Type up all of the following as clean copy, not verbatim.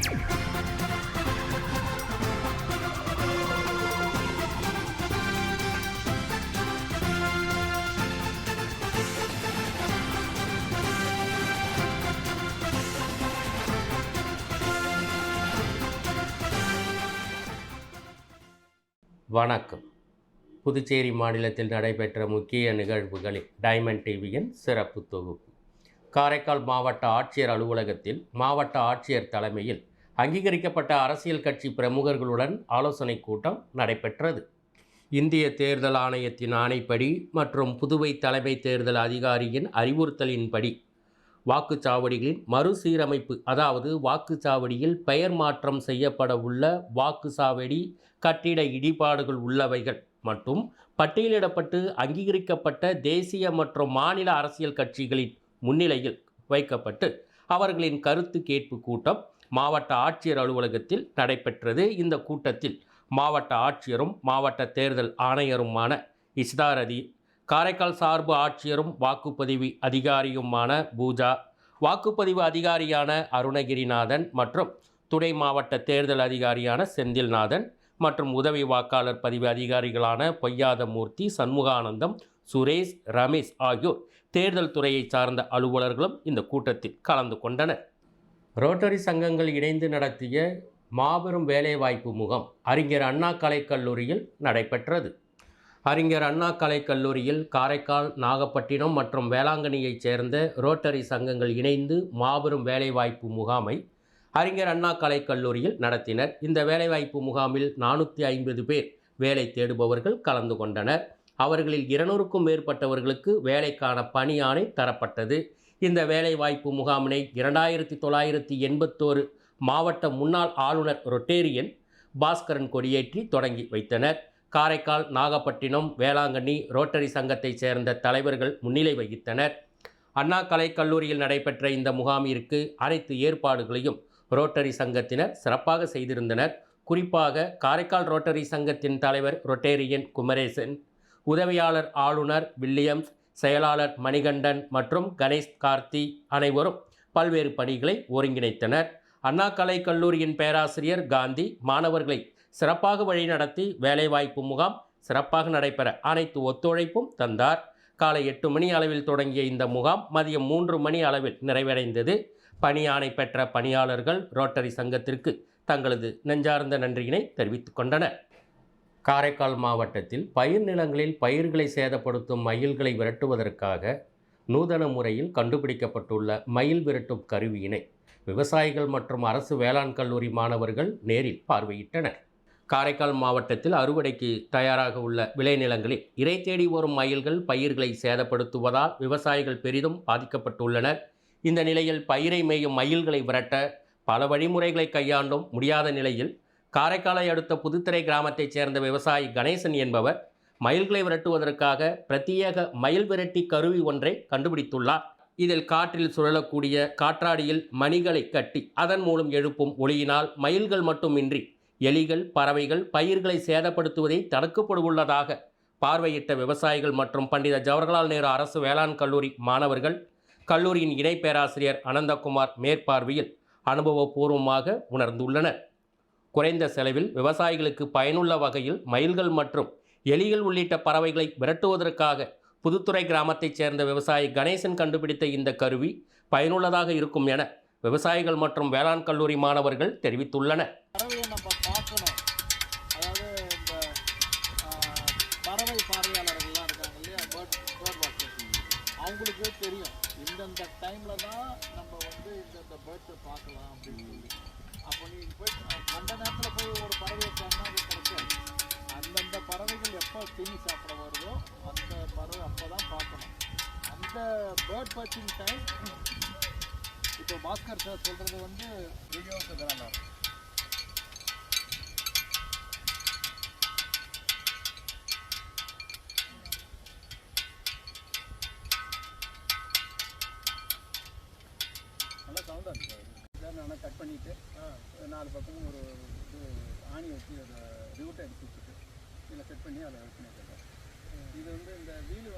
வணக்கம். புதுச்சேரி மாநிலத்தில் நடைபெற்ற முக்கிய நிகழ்வுகளில் டைமண்ட் டிவியின் சிறப்பு தொகுப்பு. காரைக்கால் மாவட்ட ஆட்சியர் அலுவலகத்தில் மாவட்ட ஆட்சியர் தலைமையில் அங்கீகரிக்கப்பட்ட அரசியல் கட்சி பிரமுகர்களுடன் ஆலோசனை கூட்டம் நடைபெற்றது. இந்திய தேர்தல் ஆணையத்தின் ஆணைப்படி மற்றும் புதுவை தலைமை தேர்தல் அதிகாரியின் அறிவுறுத்தலின்படி வாக்குச்சாவடிகளின் மறுசீரமைப்பு, அதாவது வாக்குச்சாவடியில் பெயர் மாற்றம் செய்யப்பட உள்ள வாக்குச்சாவடி கட்டிட இடிபாடுகள் உள்ளவைகள் மற்றும் பட்டியலிடப்பட்டு அங்கீகரிக்கப்பட்ட தேசிய மற்றும் மாநில அரசியல் கட்சிகளின் முன்னிலையில் வைக்கப்பட்டு அவர்களின் கருத்து கேட்பு கூட்டம் மாவட்ட ஆட்சியர் அலுவலகத்தில் நடைபெற்றது. இந்த கூட்டத்தில் மாவட்ட ஆட்சியரும் மாவட்ட தேர்தல் ஆணையருமான இஸ்தாரதி, காரைக்கால் சார்பு ஆட்சியரும் வாக்குப்பதிவு அதிகாரியுமான பூஜா, வாக்குப்பதிவு அதிகாரியான அருணகிரிநாதன் மற்றும் துணை மாவட்ட தேர்தல் அதிகாரியான செந்தில்நாதன் மற்றும் உதவி வாக்காளர் பதிவு அதிகாரிகளான பொய்யாதமூர்த்தி, சண்முகானந்தம், சுரேஷ், ரமேஷ் ஆகியோர் தேர்தல் துறையை சார்ந்த அலுவலர்களும் இந்த கூட்டத்தில் கலந்து கொண்டனர். ரோட்டரி சங்கங்கள் இணைந்து நடத்திய மாபெரும் வேலைவாய்ப்பு முகாம் அறிஞர் அண்ணா கலைக்கல்லூரியில் நடைபெற்றது. அறிஞர் அண்ணா கலைக்கல்லூரியில் காரைக்கால், நாகப்பட்டினம் மற்றும் வேளாங்கண்ணியைச் சேர்ந்த ரோட்டரி சங்கங்கள் இணைந்து மாபெரும் வேலைவாய்ப்பு முகாமை அறிஞர் அண்ணா கலைக்கல்லூரியில் நடத்தினர். இந்த வேலைவாய்ப்பு முகாமில் 450 பேர் வேலை தேடுபவர்கள் கலந்து கொண்டனர். அவர்களில் 200க்கும் மேற்பட்டவர்களுக்கு வேலைக்கான பணி ஆணை தரப்பட்டது. இந்த வேலைவாய்ப்பு முகாமினை 2981 மாவட்ட முன்னாள் ஆளுநர் ரொட்டேரியன் பாஸ்கரன் கொடியேற்றி தொடங்கி வைத்தனர். காரைக்கால், நாகப்பட்டினம், வேளாங்கண்ணி ரோட்டரி சங்கத்தைச் சேர்ந்த தலைவர்கள் முன்னிலை வகித்தனர். அண்ணா கலைக்கல்லூரியில் நடைபெற்ற இந்த முகாமிற்கு அனைத்து ஏற்பாடுகளையும் ரோட்டரி சங்கத்தினர் சிறப்பாக செய்திருந்தனர். குறிப்பாக காரைக்கால் ரோட்டரி சங்கத்தின் தலைவர் ரொட்டேரியன் குமரேசன், உதவியாளர் ஆளுநர் வில்லியம்ஸ், செயலாளர் மணிகண்டன் மற்றும் கணேஷ் கார்த்தி அனைவரும் பல்வேறு பணிகளை ஒருங்கிணைத்தனர். அண்ணா கலைக்கல்லூரியின் பேராசிரியர் காந்தி மாணவர்களை சிறப்பாக வழிநடத்தி வேலைவாய்ப்பு முகாம் சிறப்பாக நடைபெற அனைத்து ஒத்துழைப்பும் தந்தார். காலை 8 மணி அளவில் தொடங்கிய இந்த முகாம் மதியம் 3 மணி அளவில் நிறைவடைந்தது. பணி ஆணை பெற்ற பணியாளர்கள் ரோட்டரி சங்கத்திற்கு தங்களது நெஞ்சார்ந்த நன்றியினை தெரிவித்துக் கொண்டனர். காரைக்கால் மாவட்டத்தில் பயிர் நிலங்களில் பயிர்களை சேதப்படுத்தும் மயில்களை விரட்டுவதற்காக நூதன முறையில் கண்டுபிடிக்கப்பட்டுள்ள மயில் விரட்டும் கருவியினை விவசாயிகள் மற்றும் அரசு வேளாண் கல்லூரி மாணவர்கள் நேரில் பார்வையிட்டனர். காரைக்கால் மாவட்டத்தில் அறுவடைக்கு தயாராக உள்ள விளைநிலங்களில் இறை தேடி வரும் மயில்கள் பயிர்களை சேதப்படுத்துவதால் விவசாயிகள் பெரிதும் பாதிக்கப்பட்டுள்ளனர். இந்த நிலையில் பயிரை மேயும் மயில்களை விரட்ட பல வழிமுறைகளை கையாண்டும் முடியாத நிலையில் காரைக்காலை அடுத்த புதுத்துறை கிராமத்தைச் சேர்ந்த விவசாயி கணேசன் என்பவர் மயில்களை விரட்டுவதற்காக பிரத்யேக மயில் விரட்டி கருவி ஒன்றை கண்டுபிடித்துள்ளார். இதில் காற்றில் சுழலக்கூடிய காற்றாடியில் மணிகளை கட்டி அதன் மூலம் எழுப்பும் ஒளியினால் மயில்கள் மட்டுமின்றி எலிகள், பறவைகள் பயிர்களை சேதப்படுத்துவதை தடுக்கப்படவுள்ளதாக பார்வையிட்ட விவசாயிகள் மற்றும் பண்டித ஜவஹர்லால் நேரு அரசு வேளாண் கல்லூரி மாணவர்கள் கல்லூரியின் இணை பேராசிரியர் அனந்தகுமார் மேற்பார்வையில் அனுபவபூர்வமாக உணர்ந்துள்ளனர். குறைந்த செலவில் விவசாயிகளுக்கு பயனுள்ள வகையில் மயில்கள் மற்றும் எலிகள் உள்ளிட்ட பறவைகளை விரட்டுவதற்காக புதுத்துறை கிராமத்தைச் சேர்ந்த விவசாயி கணேசன் கண்டுபிடித்த இந்த கருவி பயனுள்ளதாக இருக்கும் என விவசாயிகள் மற்றும் வேளாண் கல்லூரி மாணவர்கள் தெரிவித்துள்ளனர். பறவை பார்வையாளர்கள்லாம் இருக்காங்க இல்லையா, அவங்களுக்கு தெரியும் இந்தந்த டைமில் தான் நம்ம இந்த பேர்ட்ஸை பார்க்கலாம் அப்படின்னு சொல்லி. அப்போ நீங்கள் போய் அந்த நேரத்தில் போய் ஒரு பறவை வச்சாங்கன்னா அது கிடைக்காது. அந்தந்த பறவைகள் எப்போ தீனி சாப்பிட வருதோ அந்த பறவை அப்போ தான் பார்க்கணும். அந்த பேர்ட் வாட்சிங் டைம் இப்போ பாஸ்கர் சார் சொல்கிறது வீடியோஸ் இதெல்லாம் இருக்கும். நல்லா சவுண்டாக இருக்குது சார். நான் கட் பண்ணிவிட்டு 4 பக்கமும் ஒரு இது ஆணி வச்சு அதை ரிவுட்டை எடுத்து வச்சுட்டு இதில் செட் பண்ணி அதை ஒர்க் பண்ணிட்டு இது இந்த வீல்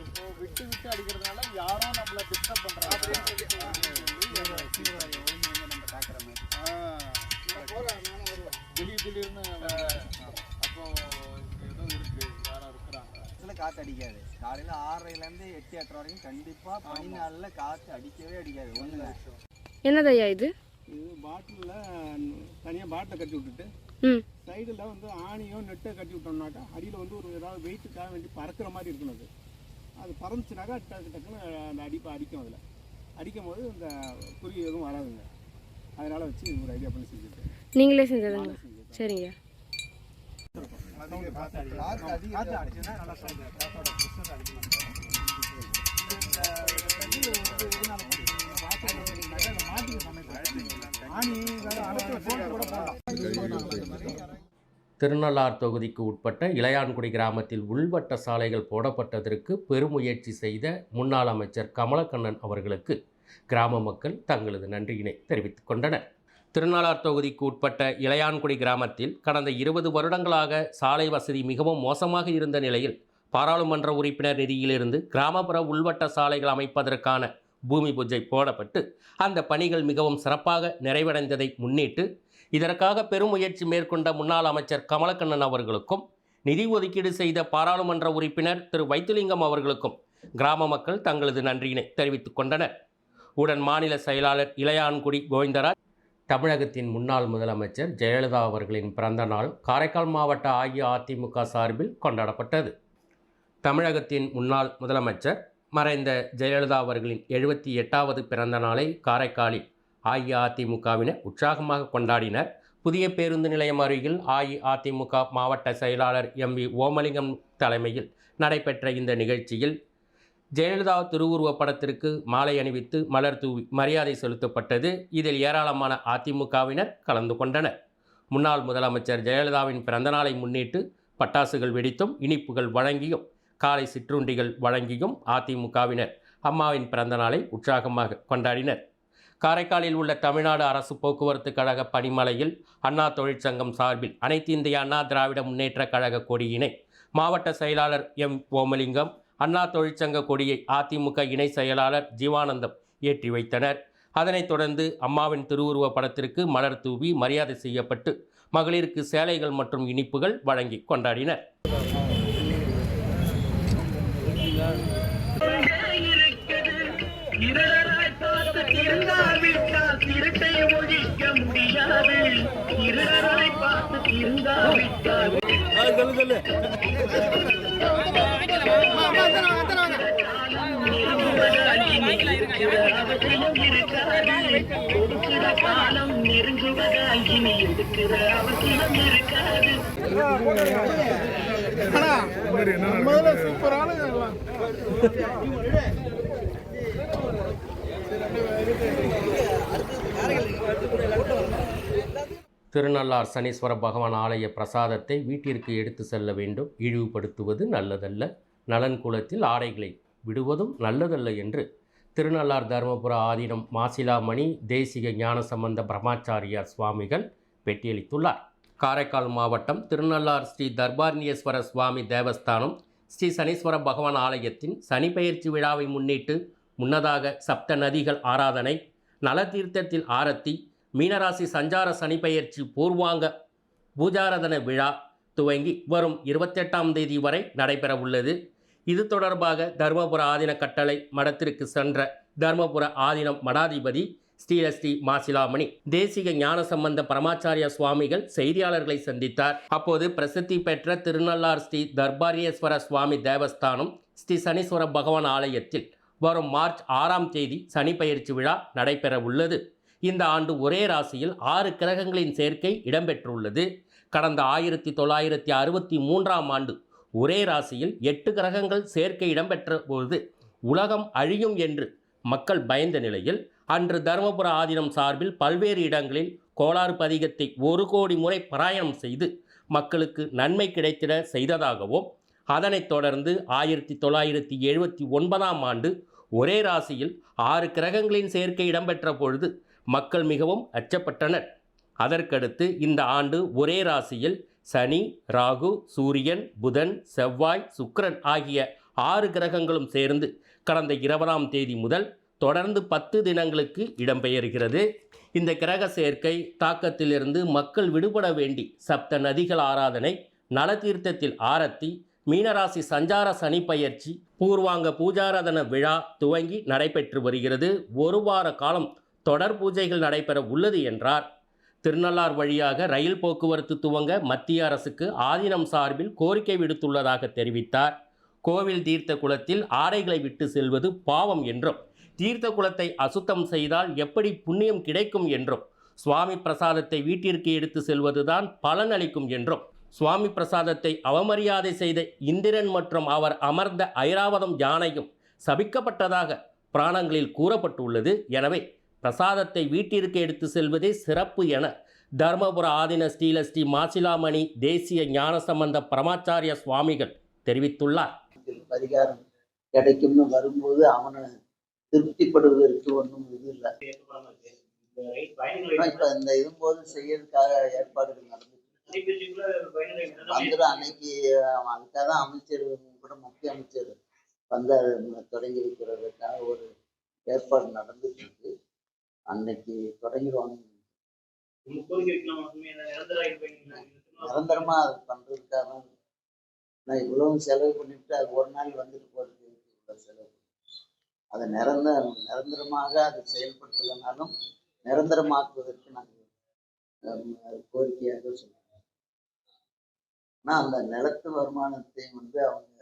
இப்போ விட்டு விட்டு அடிக்கிறதுனால யாரும் நம்மளை டிஸ்டர்ப் பண்ணுறாங்க அப்படின்னு சொல்லி நம்ம பார்க்குற மாதிரி திடீர்னு அப்போ ஏதோ இருக்கு யாரா இருக்கிறாங்க காற்று அடிக்காது. காலையில் 6:30லேருந்து 8, 8:30 வரைக்கும் கண்டிப்பாக பனி நாளில் காற்று அடிக்கவே அடிக்காது. ஒன்றுங்க. என்னதையா இது? இது பாட்டிலில் தனியாக பாட்டிலை கட்டி விட்டுட்டு சைடில் வந்து ஆணியோ நெட்டை கட்டி விட்டோம்னாக்கா அடியில் வந்து ஒரு ஏதாவது வெயிட்டுக்காக வேண்டி பறக்கிற மாதிரி இருக்கணும். அது பறந்துச்சுனாக்கா டக்கு டக்குன்னு அந்த அடிக்கும். அதில் அடிக்கும் போது இந்த குருவி எதுவும் வராதுங்க. அதனால் வச்சு ஒரு ஐடியா பண்ணி செஞ்சுட்டு நீங்களே செஞ்சதுங்க? சரிங்க. காற்று அடிச்சுன்னா நல்லா காற்றோட ப்ரெஷர் அடிக்கணும். திருநள்ளாறு தொகுதிக்கு உட்பட்ட இளையான்குடி கிராமத்தில் உள்வட்ட சாலைகள் போடப்பட்டதற்கு பெருமுயற்சி செய்த முன்னாள் அமைச்சர் கமலக்கண்ணன் அவர்களுக்கு கிராம மக்கள் தங்களது நன்றியினை தெரிவித்துக் கொண்டனர். திருநள்ளாறு தொகுதிக்கு உட்பட்ட இளையான்குடி கிராமத்தில் கடந்த 20 வருடங்களாக சாலை வசதி மிகவும் மோசமாக இருந்த நிலையில் பாராளுமன்ற உறுப்பினர் நிதியிலிருந்து கிராமப்புற உள்வட்ட சாலைகள் அமைப்பதற்கான பூமி பூஜை போடப்பட்டு அந்த பணிகள் மிகவும் சிறப்பாக நிறைவடைந்ததை முன்னிட்டு இதற்காக பெருமுயற்சி மேற்கொண்ட முன்னாள் அமைச்சர் கமலக்கண்ணன் அவர்களுக்கும் நிதி ஒதுக்கீடு செய்த பாராளுமன்ற உறுப்பினர் திரு வைத்திலிங்கம் அவர்களுக்கும் கிராம மக்கள் தங்களது நன்றியினை தெரிவித்துக் கொண்டனர். உடன் மாநில செயலாளர் இளையான்குடி கோவிந்தராஜ், தமிழகத்தின் முன்னாள் முதலமைச்சர் ஜெயலலிதா அவர்களின் பிறந்த நாள் காரைக்கால் மாவட்ட அஇஅதிமுக சார்பில் கொண்டாடப்பட்டது. தமிழகத்தின் முன்னாள் முதலமைச்சர் மறைந்த ஜெயலலிதா அவர்களின் 78வது பிறந்த நாளை காரைக்காலில் அஇஅதிமுகவினர் உற்சாகமாக கொண்டாடினர். புதிய பேருந்து நிலையம் அருகில் அஇஅதிமுக மாவட்ட செயலாளர் எம்பி ஓமலிங்கம் தலைமையில் நடைபெற்ற இந்த நிகழ்ச்சியில் ஜெயலலிதா திருவுருவப் படத்திற்கு மாலை அணிவித்து மலர் தூவி மரியாதை செலுத்தப்பட்டது. இதில் ஏராளமான அதிமுகவினர் கலந்து கொண்டனர். முன்னாள் முதலமைச்சர் ஜெயலலிதாவின் பிறந்தநாளை முன்னிட்டு பட்டாசுகள் வெடித்தும் இனிப்புகள் வழங்கியும் காலை சிற்றுண்டிகள் வழங்கியும் அதிமுகவினர் அம்மாவின் பிறந்தநாளை உற்சாகமாக கொண்டாடினர். காரைக்காலில் உள்ள தமிழ்நாடு அரசு போக்குவரத்து கழக பணிமனையில் அண்ணா தொழிற்சங்கம் சார்பில் அனைத்து இந்திய அண்ணா திராவிட முன்னேற்ற கழக கொடியினை மாவட்ட செயலாளர் எம் ஓமலிங்கம், அண்ணா தொழிற்சங்க கொடியை அதிமுக இணை செயலாளர் ஜீவானந்தம் ஏற்றி வைத்தனர். அதனைத் தொடர்ந்து அம்மாவின் திருவுருவ படத்திற்கு மலர் தூவி மரியாதை செய்யப்பட்டு மகளிருக்கு சேலைகள் மற்றும் இனிப்புகள் வழங்கி கொண்டாடினர். சூப்பரான திருநள்ளார் சனீஸ்வர பகவான் ஆலய பிரசாதத்தை வீட்டிற்கு எடுத்து செல்ல வேண்டும். இழிவுபடுத்துவது நல்லதல்ல, நலன் குலத்தில் ஆடைகளை விடுவதும் நல்லதல்ல என்று திருநள்ளார் தர்மபுர ஆதீனம் மாசிலாமணி தேசிக ஞானசம்பந்த பிரம்மாச்சாரியார் சுவாமிகள் பேட்டியளித்துள்ளார். காரைக்கால் மாவட்டம் திருநள்ளார் ஸ்ரீ தர்பாரண்யேஸ்வர சுவாமி தேவஸ்தானம் ஸ்ரீ சனீஸ்வர பகவான் ஆலயத்தின் சனிப்பெயர்ச்சி விழாவை முன்னிட்டு முன்னதாக சப்த நதிகள் ஆராதனை, நலதீர்த்தத்தில் ஆரத்தி, மீனராசி சஞ்சார சனிப்பெயர்ச்சி பூர்வாங்க பூஜாரதன விழா துவங்கி வரும் 28ஆம் தேதி வரை நடைபெற உள்ளது. இது தொடர்பாக தர்மபுர ஆதீன கட்டளை மடத்திற்கு சென்ற தர்மபுர ஆதீனம் மடாதிபதி ஸ்ரீ மாசிலாமணி தேசிக ஞானசம்பந்த பரமாச்சாரிய சுவாமிகள் செய்தியாளர்களை சந்தித்தார். அப்போது பிரசித்தி பெற்ற திருநள்ளார் ஸ்ரீ தர்பாரண்யேஸ்வர சுவாமி தேவஸ்தானம் ஸ்ரீ சனீஸ்வர பகவான் ஆலயத்தில் வரும் மார்ச் 6ஆம் தேதி சனிப்பெயர்ச்சி விழா நடைபெற உள்ளது. இந்த ஆண்டு ஒரே ராசியில் 6 கிரகங்களின் சேர்க்கை இடம்பெற்றுள்ளது. கடந்த 1963ஆம் ஆண்டு ஒரே ராசியில் 8 கிரகங்கள் சேர்க்கை இடம்பெற்ற பொழுது உலகம் அழியும் என்று மக்கள் பயந்த நிலையில் அன்று தர்மபுர ஆதீனம் சார்பில் பல்வேறு இடங்களில் கோளாறு பதிகத்தை 1 கோடி முறை பாராயணம் செய்து மக்களுக்கு நன்மை கிடைத்திட செய்ததாகவும், அதனைத் தொடர்ந்து 1979ஆம் ஆண்டு ஒரே ராசியில் 6 கிரகங்களின் சேர்க்கை இடம்பெற்ற பொழுது மக்கள் மிகவும் அச்சப்பட்டனர். அதற்கடுத்து இந்த ஆண்டு ஒரே ராசியில் சனி, ராகு, சூரியன், புதன், செவ்வாய், சுக்கிரன் ஆகிய 6 கிரகங்களும் சேர்ந்து கடந்த 20ஆம் தேதி முதல் தொடர்ந்து 10 தினங்களுக்கு இடம்பெயர்கிறது. இந்த கிரக சேர்க்கை தாக்கத்திலிருந்து மக்கள் விடுபட வேண்டி சப்த நதிகள் ஆராதனை, நலதீர்த்தத்தில் ஆரத்தி, மீனராசி சஞ்சார சனி பயிற்சி, பூர்வாங்க பூஜாராதன விழா துவங்கி நடைபெற்று வருகிறது. ஒரு வார காலம் தொடர் பூஜைகள் நடைபெற உள்ளது என்றார். திருநள்ளார் வழியாக ரயில் போக்குவரத்து துவங்க மத்திய அரசுக்கு ஆதீனம் சார்பில் கோரிக்கை விடுத்துள்ளதாக தெரிவித்தார். கோவில் தீர்த்த குளத்தில் ஆடைகளை விட்டு செல்வது பாவம் என்றும், தீர்த்த குளத்தை அசுத்தம் செய்தால் எப்படி புண்ணியம் கிடைக்கும் என்றும், சுவாமி பிரசாதத்தை வீட்டிற்கு எடுத்து செல்வதுதான் பலனளிக்கும் என்றும், சுவாமி பிரசாதத்தை அவமரியாதை செய்த இந்திரன் மற்றும் அவர் அமர்ந்த ஐராவதம் யானையும் சபிக்கப்பட்டதாக புராணங்களில் கூறப்பட்டுள்ளது. எனவே பிரசாதத்தை வீட்டிற்கு எடுத்து செல்வதே சிறப்பு என தர்மபுர ஆதீன ஸ்ரீ மாசிலாமணி தேசிய ஞானசம்பந்த பரமாச்சாரிய சுவாமிகள் தெரிவித்துள்ளார். பரிகாரம் கிடைக்கும்னு வரும்போது அவனை திருப்திப்படுவதற்கு ஒன்றும் இது இல்லை. இப்ப இந்த இதும்போது செய்யறதுக்காக ஏற்பாடுகள் நடந்துட்டு வந்துடும். அன்னைக்கு அதுக்காக தான் அமைச்சர் கூட முக்கிய அமைச்சர் வந்து தொடங்கி வைக்கிறதுக்காக ஒரு ஏற்பாடு நடந்துட்டு இருக்கு. அன்னைக்கு தொடங்கிடுவாங்க. நிரந்தரமா அது பண்றதுக்காக நான் இவ்வளவு செலவு பண்ணிட்டு அது ஒரு நாள் வந்துட்டு போறதுக்கு இவ்வளவு செலவு. அதை நிரந்தரமாக அது செயல்படுத்தலைனாலும் நிரந்தரமாக்குவதற்கு நாங்கள் கோரிக்கையாக சொல்றோம். ஆனால் அந்த நிலத்து வருமானத்தை வந்து அவங்க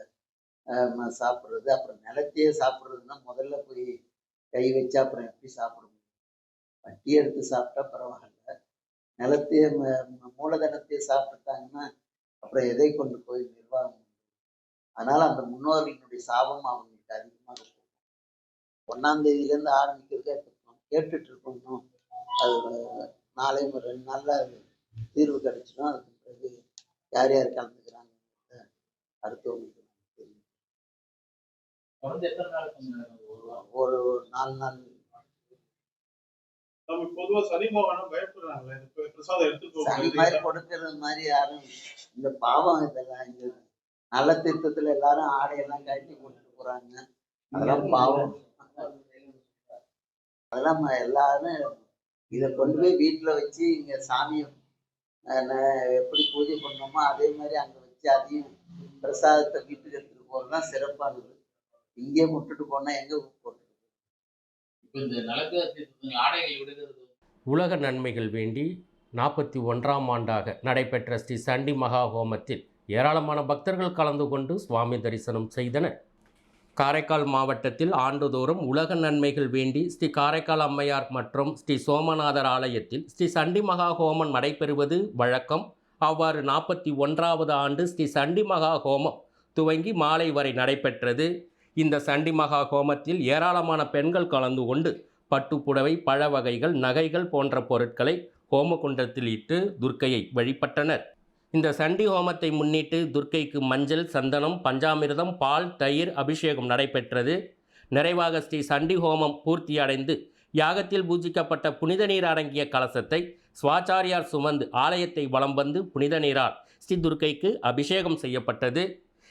சாப்பிட்றது, அப்புறம் நிலத்தையே சாப்பிட்றதுன்னா முதல்ல போய் கை வச்சா அப்புறம் எப்படி சாப்பிட முடியும்? வட்டி எடுத்து சாப்பிட்டா பரவாயில்ல, நிலத்தையே மூலதனத்தையே சாப்பிட்டாங்கன்னா அப்புறம் எதை கொண்டு போய் நிர்வாகம்? அதனால அந்த முன்னோர்களுடைய சாபம் அவங்களுக்கு அதிகமாக இருக்கும். 1ஆம் தேதியிலேருந்து ஆரம்பிக்கிறதே கேட்டுட்டு இருக்கணும். அது நாளை 2 நாள்ல தீர்வு கிடைச்சிடும். அதுக்கு பிறகு யார் யார் கலந்துக்கிறாங்க அடுத்தவங்களுக்கு ஒரு 4 நாள். சனி மாதிரி கொடுக்கறது மாதிரி யாரும் இந்த பாவம் இதெல்லாம் இந்த நல்ல தீர்த்தத்துல எல்லாரும் ஆடையெல்லாம் கட்டி கொண்டுட்டு போறாங்க. அதெல்லாம் பாவம். அதெல்லாம் எல்லாரும் இதை கொண்டு போய் வீட்டுல வச்சு இங்க சாமியை எப்படி பூஜை பண்ணோமோ அதே மாதிரி அங்க வச்சு அதையும் பிரசாதத்தை வீட்டுக்கு எடுத்துட்டு போறதுதான் சிறப்பானது. இங்கே முட்டுட்டு போனா எங்க போட்டு உலக நன்மைகள் வேண்டி 41ஆம் ஆண்டாக நடைபெற்ற ஸ்ரீ சண்டி மகா ஹோமத்தில் ஏராளமான பக்தர்கள் கலந்து கொண்டு சுவாமி தரிசனம் செய்தனர். காரைக்கால் மாவட்டத்தில் ஆண்டுதோறும் உலக நன்மைகள் வேண்டி ஸ்ரீ காரைக்கால் அம்மையார் மற்றும் ஸ்ரீ சோமநாதர் ஆலயத்தில் ஸ்ரீ சண்டி மகா ஹோமம் நடைபெறுவது வழக்கம். அவ்வாறு 41வது ஆண்டு ஸ்ரீ சண்டி மகா ஹோமம் துவங்கி மாலை வரை நடைபெற்றது. இந்த சண்டி மகா ஹோமத்தில் ஏராளமான பெண்கள் கலந்து கொண்டு பட்டுப்புடவை, பழ வகைகள், நகைகள் போன்ற பொருட்களை ஹோமகுண்டத்தில் இட்டு துர்க்கையை வழிபட்டனர். இந்த சண்டி ஹோமத்தை முன்னிட்டு துர்க்கைக்கு மஞ்சள், சந்தனம், பஞ்சாமிர்தம், பால், தயிர் அபிஷேகம் நடைபெற்றது. நிறைவாக ஸ்ரீ சண்டி ஹோமம் பூர்த்தியடைந்து யாகத்தில் பூஜிக்கப்பட்ட புனித நீர் அடங்கிய கலசத்தை சுவாச்சாரியார் சுமந்து ஆலயத்தை வலம் வந்து புனித நீரால் ஸ்ரீ துர்க்கைக்கு அபிஷேகம் செய்யப்பட்டது.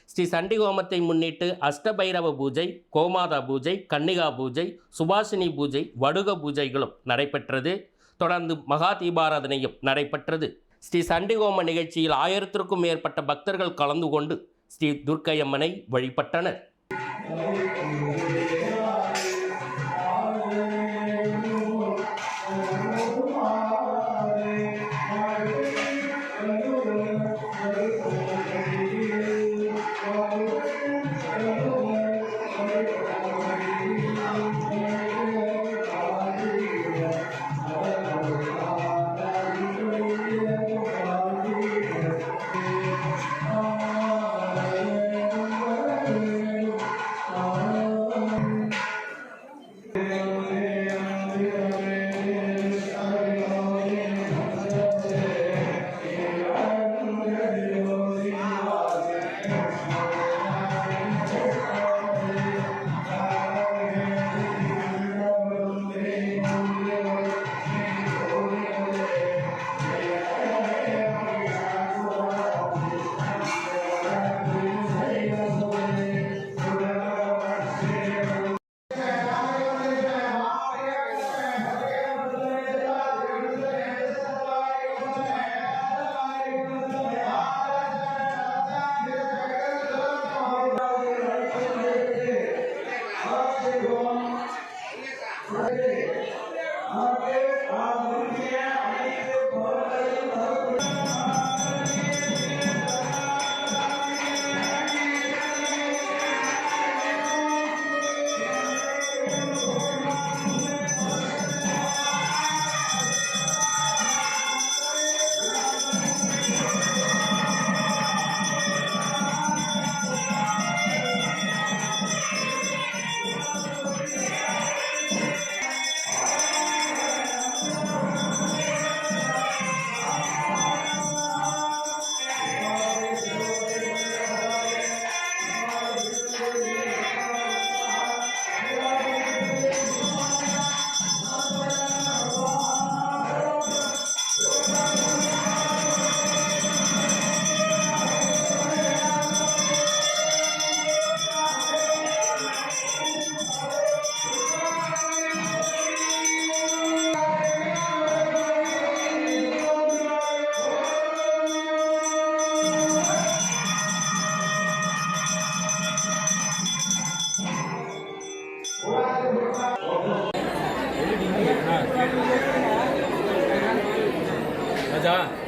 ஸ்ரீ சண்டி ஹோமத்தை முன்னிட்டு அஷ்டபைரவ பூஜை, கோமாதா பூஜை, கன்னிகா பூஜை, சுபாஷினி பூஜை, வடுக பூஜைகளும் நடைபெற்றது. தொடர்ந்து மகா தீபாராதனையும் நடைபெற்றது. ஸ்ரீ சண்டி ஹோம நிகழ்ச்சியில் 1000க்கும் மேற்பட்ட பக்தர்கள் கலந்து கொண்டு ஸ்ரீ துர்க்கையம்மனை வழிபட்டனர். ராஜா.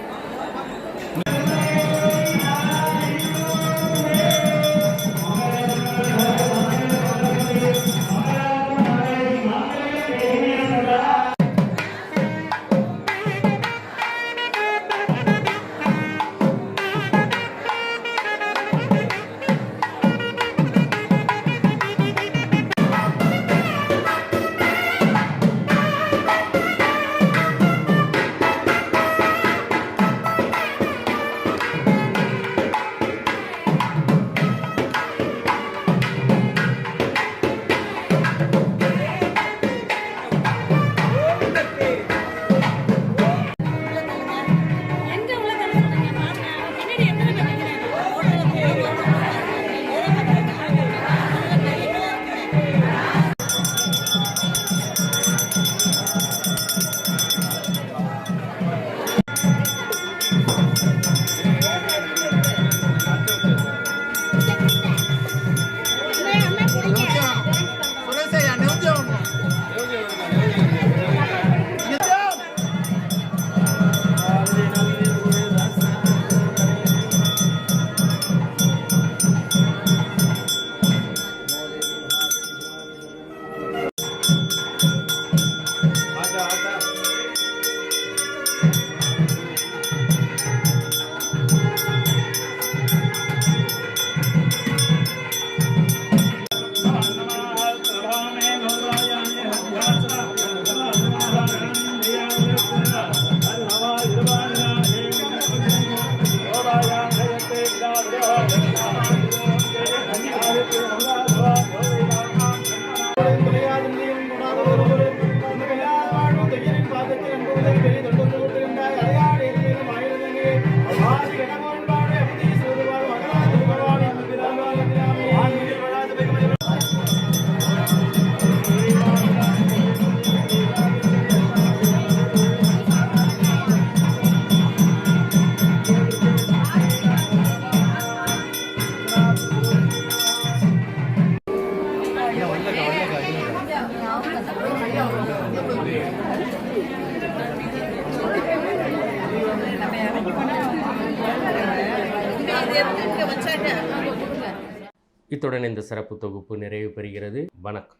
இத்துடன் இந்த சிறப்பு தொகுப்பு நிறைவு பெறுகிறது. வணக்கம்.